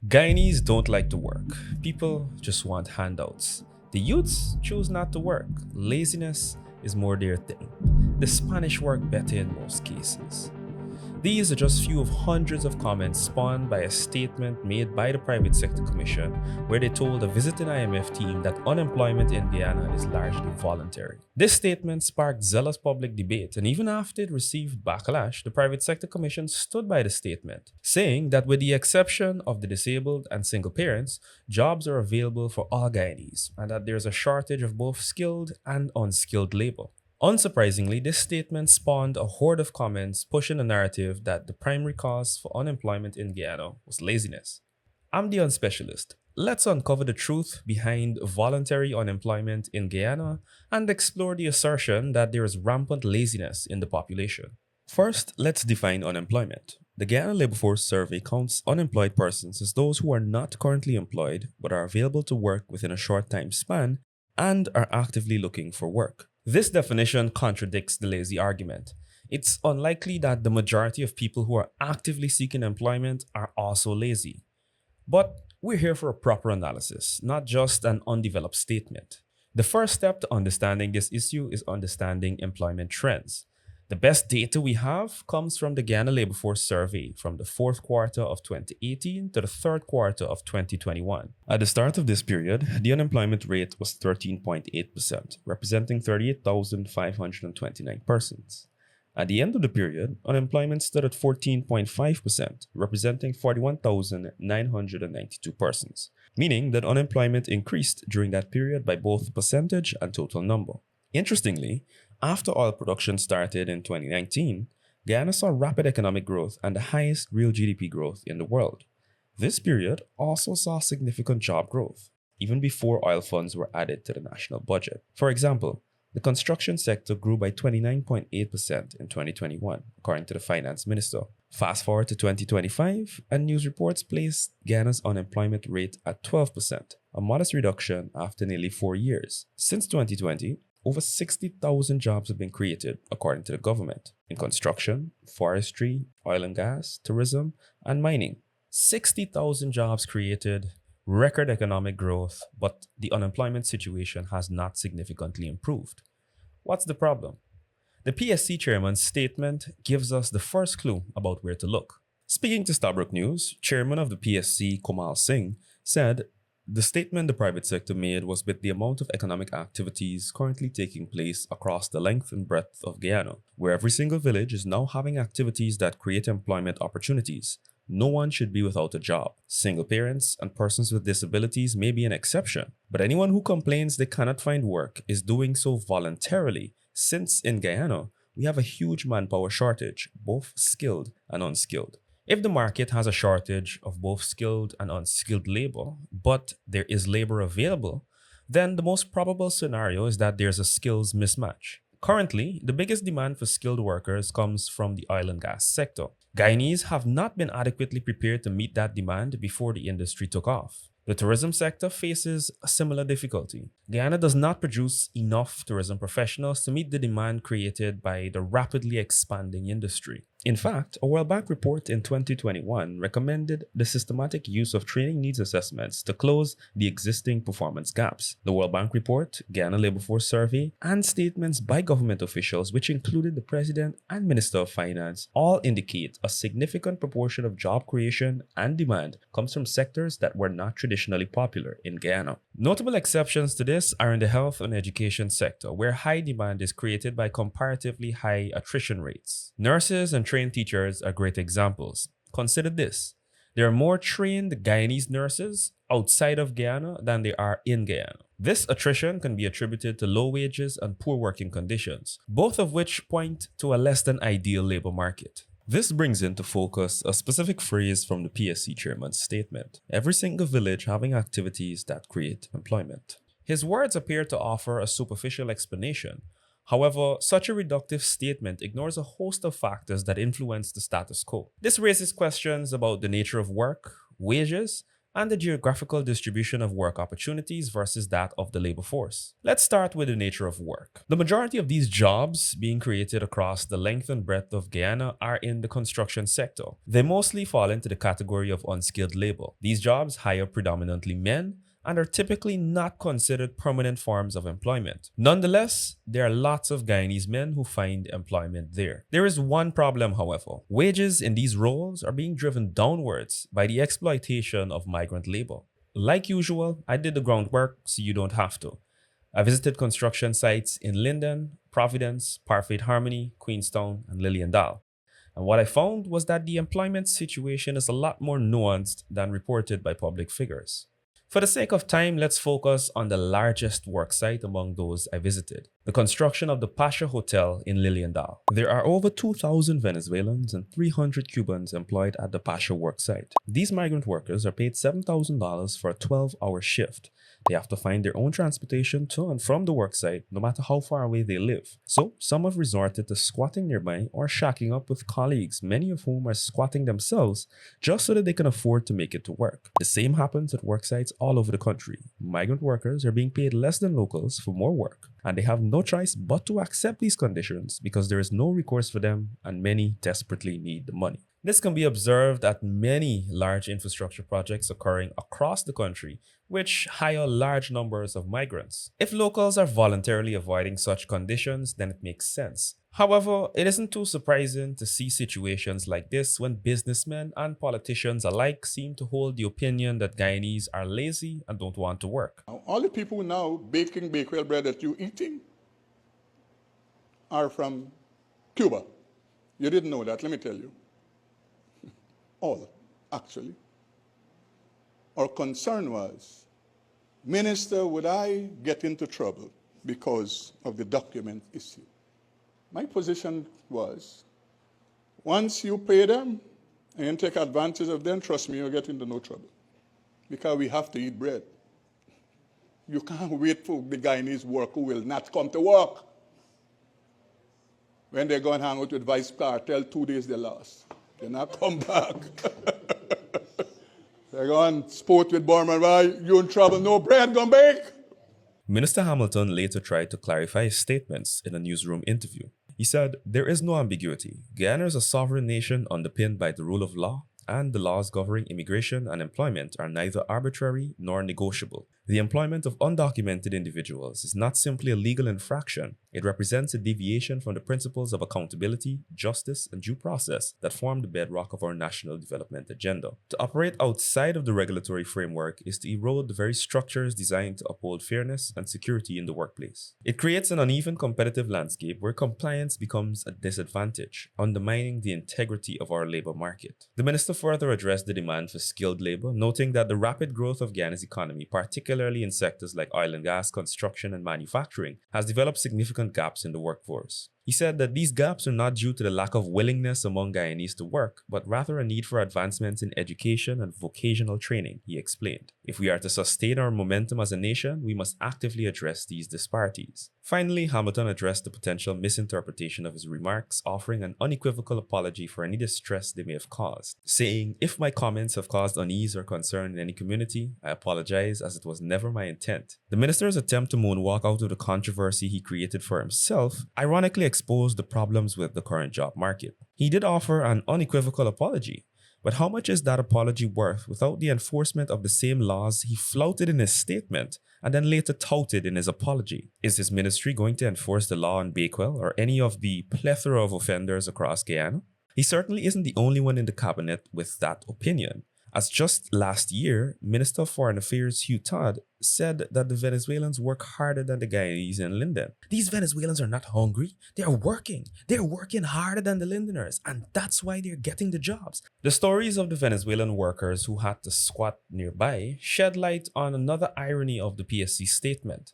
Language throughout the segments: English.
Guyanese don't like to work. People just want handouts. The youths choose not to work. Laziness is more their thing. The Spanish work better in most cases. These are just few of hundreds of comments spawned by a statement made by the Private Sector Commission where they told a visiting IMF team that unemployment in Guyana is largely voluntary. This statement sparked zealous public debate, and even after it received backlash, the Private Sector Commission stood by the statement, saying that with the exception of the disabled and single parents, jobs are available for all Guyanese and that there is a shortage of both skilled and unskilled labor. Unsurprisingly, this statement spawned a horde of comments pushing the narrative that the primary cause for unemployment in Guyana was laziness. I'm the unspecialist. Let's uncover the truth behind voluntary unemployment in Guyana and explore the assertion that there is rampant laziness in the population. First, let's define unemployment. The Guyana Labor Force Survey counts unemployed persons as those who are not currently employed but are available to work within a short time span and are actively looking for work. This definition contradicts the lazy argument. It's unlikely that the majority of people who are actively seeking employment are also lazy. But we're here for a proper analysis, not just an undeveloped statement. The first step to understanding this issue is understanding employment trends. The best data we have comes from the Guyana Labor Force Survey from the fourth quarter of 2018 to the third quarter of 2021. At the start of this period, the unemployment rate was 13.8%, representing 38,529 persons. At the end of the period, unemployment stood at 14.5%, representing 41,992 persons, meaning that unemployment increased during that period by both percentage and total number. Interestingly, after oil production started in 2019, Guyana saw rapid economic growth and the highest real GDP growth in the world. This period also saw significant job growth, even before oil funds were added to the national budget. For example, the construction sector grew by 29.8% in 2021, according to the finance minister. Fast forward to 2025, and news reports placed Guyana's unemployment rate at 12%, a modest reduction after nearly 4 years. Since 2020, over 60,000 jobs have been created, according to the government, in construction, forestry, oil and gas, tourism, and mining. 60,000 jobs created, record economic growth, but the unemployment situation has not significantly improved. What's the problem? The PSC chairman's statement gives us the first clue about where to look. Speaking to Stabrook News, chairman of the PSC, Komal Singh, said the statement the private sector made was with the amount of economic activities currently taking place across the length and breadth of Guyana, where every single village is now having activities that create employment opportunities. No one should be without a job. Single parents and persons with disabilities may be an exception, but anyone who complains they cannot find work is doing so voluntarily, since in Guyana, we have a huge manpower shortage, both skilled and unskilled. If the market has a shortage of both skilled and unskilled labor, but there is labor available, then the most probable scenario is that there's a skills mismatch. Currently, the biggest demand for skilled workers comes from the oil and gas sector. Guyanese have not been adequately prepared to meet that demand before the industry took off. The tourism sector faces a similar difficulty. Guyana does not produce enough tourism professionals to meet the demand created by the rapidly expanding industry. In fact, a World Bank report in 2021 recommended the systematic use of training needs assessments to close the existing performance gaps. The World Bank report, Guyana Labor Force Survey, and statements by government officials, which included the President and Minister of Finance, all indicate a significant proportion of job creation and demand comes from sectors that were not traditionally popular in Guyana. Notable exceptions to this are in the health and education sector, where high demand is created by comparatively high attrition rates. Nurses and trained teachers are great examples. Consider this. There are more trained Guyanese nurses outside of Guyana than there are in Guyana. This attrition can be attributed to low wages and poor working conditions, both of which point to a less than ideal labor market. This brings into focus a specific phrase from the PSC chairman's statement: every single village having activities that create employment. His words appear to offer a superficial explanation. However, such a reductive statement ignores a host of factors that influence the status quo. This raises questions about the nature of work, wages, and the geographical distribution of work opportunities versus that of the labor force. Let's start with the nature of work. The majority of these jobs being created across the length and breadth of Guyana are in the construction sector. They mostly fall into the category of unskilled labor. These jobs hire predominantly men and are typically not considered permanent forms of employment. Nonetheless, there are lots of Guyanese men who find employment there. There is one problem, however. Wages in these roles are being driven downwards by the exploitation of migrant labor. Like usual, I did the groundwork so you don't have to. I visited construction sites in Linden, Providence, Parfait Harmony, Queenstown, and Lilliandale. And what I found was that the employment situation is a lot more nuanced than reported by public figures. For the sake of time, let's focus on the largest worksite among those I visited, the construction of the Pasha Hotel in Lilliandale. There are over 2,000 Venezuelans and 300 Cubans employed at the Pasha worksite. These migrant workers are paid $7,000 for a 12-hour shift. They have to find their own transportation to and from the worksite, no matter how far away they live. So, some have resorted to squatting nearby or shacking up with colleagues, many of whom are squatting themselves just so that they can afford to make it to work. The same happens at worksites all over the country. Migrant workers are being paid less than locals for more work, and they have no choice but to accept these conditions because there is no recourse for them and many desperately need the money. This can be observed at many large infrastructure projects occurring across the country, which hire large numbers of migrants. If locals are voluntarily avoiding such conditions, then it makes sense. However, it isn't too surprising to see situations like this when businessmen and politicians alike seem to hold the opinion that Guyanese are lazy and don't want to work. All the people now baking Bakewell bread that you're eating are from Cuba. You didn't know that, let me tell you. All, actually. Our concern was, Minister, would I get into trouble because of the document issue? My position was, once you pay them and take advantage of them, trust me, you'll get into no trouble. Because we have to eat bread. You can't wait for the Guyanese worker who will not come to work. When they go and hang out with Vice Cartel, 2 days they lost. They not come back. They go and sport with Borman, right? You in trouble, no bread, gonna bake. Minister Hamilton later tried to clarify his statements in a newsroom interview. He said, "There is no ambiguity. Guyana is a sovereign nation underpinned by the rule of law, and the laws governing immigration and employment are neither arbitrary nor negotiable. The employment of undocumented individuals is not simply a legal infraction. It represents a deviation from the principles of accountability, justice, and due process that form the bedrock of our national development agenda. To operate outside of the regulatory framework is to erode the very structures designed to uphold fairness and security in the workplace. It creates an uneven competitive landscape where compliance becomes a disadvantage, undermining the integrity of our labor market." The minister further addressed the demand for skilled labor, noting that the rapid growth of Guyana's economy, particularly in sectors like oil and gas, construction, and manufacturing, has developed significant gaps in the workforce. He said that these gaps are not due to the lack of willingness among Guyanese to work, but rather a need for advancements in education and vocational training, he explained. If we are to sustain our momentum as a nation, we must actively address these disparities. Finally, Hamilton addressed the potential misinterpretation of his remarks, offering an unequivocal apology for any distress they may have caused, saying, "If my comments have caused unease or concern in any community, I apologize, as it was never my intent." The minister's attempt to moonwalk out of the controversy he created for himself ironically exposed the problems with the current job market. He did offer an unequivocal apology, but how much is that apology worth without the enforcement of the same laws he flouted in his statement and then later touted in his apology? Is his ministry going to enforce the law on Bakewell or any of the plethora of offenders across Guyana? He certainly isn't the only one in the cabinet with that opinion, as just last year, Minister of Foreign Affairs Hugh Todd said that the Venezuelans work harder than the Guyanese in Linden. These Venezuelans are not hungry, they are working. They're working harder than the Lindeners, and that's why they're getting the jobs. The stories of the Venezuelan workers who had to squat nearby shed light on another irony of the PSC statement.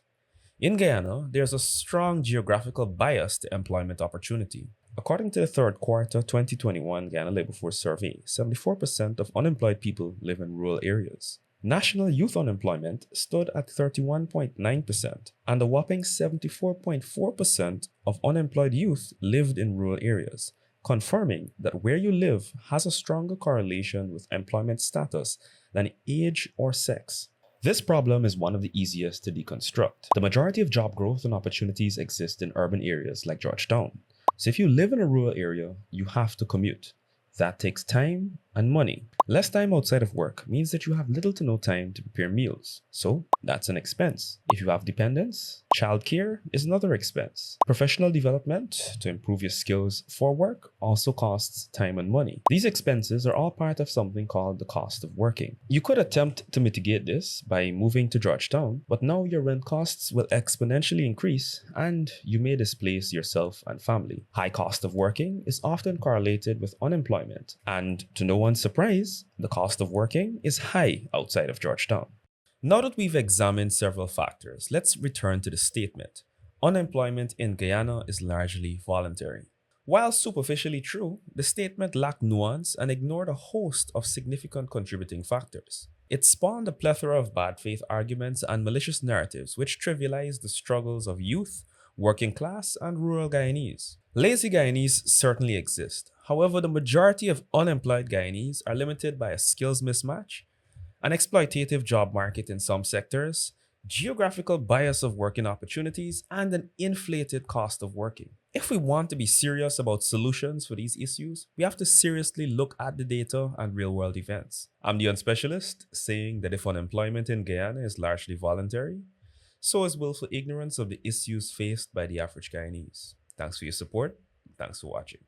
In Guyana, there's a strong geographical bias to employment opportunity. According to the third quarter 2021 Guyana Labor Force Survey, 74% of unemployed people live in rural areas. National youth unemployment stood at 31.9%, and a whopping 74.4% of unemployed youth lived in rural areas, confirming that where you live has a stronger correlation with employment status than age or sex. This problem is one of the easiest to deconstruct. The majority of job growth and opportunities exist in urban areas like Georgetown. So if you live in a rural area, you have to commute. That takes time and money. Less time outside of work means that you have little to no time to prepare meals. So that's an expense. If you have dependents, childcare is another expense. Professional development to improve your skills for work also costs time and money. These expenses are all part of something called the cost of working. You could attempt to mitigate this by moving to Georgetown, but now your rent costs will exponentially increase and you may displace yourself and family. High cost of working is often correlated with unemployment, and to no one's surprise, the cost of working is high outside of Georgetown. Now that we've examined several factors, let's return to the statement. Unemployment in Guyana is largely voluntary. While superficially true, the statement lacked nuance and ignored a host of significant contributing factors. It spawned a plethora of bad faith arguments and malicious narratives which trivialized the struggles of youth, working class, and rural Guyanese. Lazy Guyanese certainly exist. However, the majority of unemployed Guyanese are limited by a skills mismatch, an exploitative job market in some sectors, geographical bias of working opportunities, and an inflated cost of working. If we want to be serious about solutions for these issues, we have to seriously look at the data and real world events. I'm the unspecialist, saying that if unemployment in Guyana is largely voluntary, so is willful ignorance of the issues faced by the average Guyanese. Thanks for your support. Thanks for watching.